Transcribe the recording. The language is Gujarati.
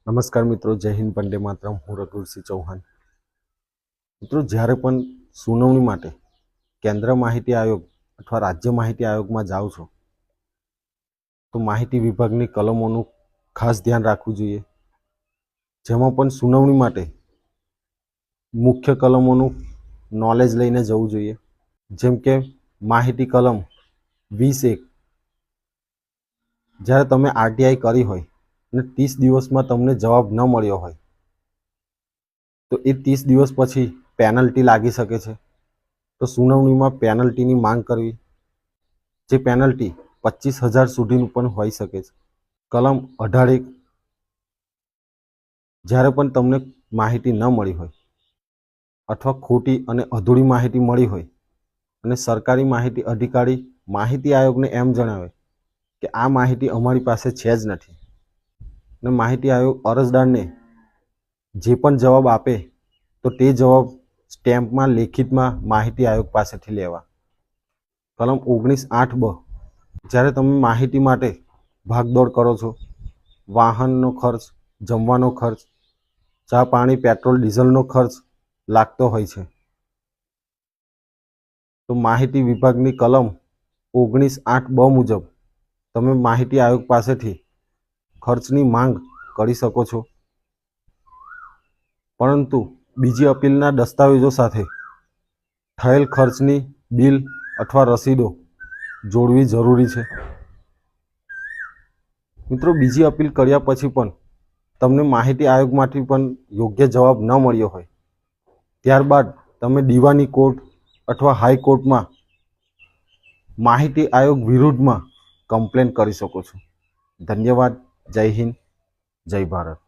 નમસ્કાર મિત્રો, જય હિન્દ, વંદે માતરમ. હું રઘુવીરસિંહ ચૌહાણ. મિત્રો, જ્યારે પણ સુનાવણી માટે કેન્દ્ર માહિતી આયોગ અથવા રાજ્ય માહિતી આયોગમાં જાઓ છો તો માહિતી વિભાગની કલમોનું ખાસ ધ્યાન રાખવું જોઈએ. જેમાં પણ સુનાવણી માટે મુખ્ય કલમોનું નોલેજ લઈને જવું જોઈએ. જેમ કે માહિતી કલમ 20(1), જ્યારે તમે આરટીઆઈ કરી હોય અને 30 દિવસમાં તમને જવાબ ન મળ્યો હોય તો એ 30 દિવસ પછી પેનલ્ટી લાગી શકે છે. તો સુનાવણીમાં પેનલ્ટીની માંગ કરવી, જે પેનલ્ટી 25,000 સુધીનું પણ હોઈ શકે છે. કલમ 18(1), જ્યારે પણ તમને માહિતી ન મળી હોય અથવા ખોટી અને અધૂરી માહિતી મળી હોય અને સરકારી માહિતી અધિકારી માહિતી આયોગને એમ જણાવે કે આ માહિતી અમારી પાસે છે જ નથી, અને માહિતી આયોગ અરજદારને જે પણ જવાબ આપે તો તે જવાબ સ્ટેમ્પમાં લેખિતમાં માહિતી આયોગ પાસેથી લેવા. કલમ 19(8)(બ), જ્યારે તમે માહિતી માટે ભાગદોડ કરો છો, વાહનનો ખર્ચ, જમવાનો ખર્ચ, ચા પાણી, પેટ્રોલ ડીઝલનો ખર્ચ લાગતો હોય છે, તો માહિતી વિભાગની કલમ 19(8)(બ) મુજબ તમે માહિતી આયોગ પાસેથી ખર્ચની માંગ કરી શકો છો. પરંતુ બીજી અપીલના દસ્તાવેજો સાથે થયેલ ખર્ચની બિલ અથવા રસીદો જોડવી જરૂરી છે. મિત્રો, બીજી અપીલ કર્યા પછી પણ તમને માહિતી આયોગમાંથી પણ યોગ્ય જવાબ ન મળ્યો હોય ત્યારબાદ તમે દીવાની કોર્ટ અથવા હાઈકોર્ટમાં માહિતી આયોગ વિરુદ્ધમાં કમ્પ્લેન કરી શકો છો. ધન્યવાદ. જય હિન્દ, જય ભારત.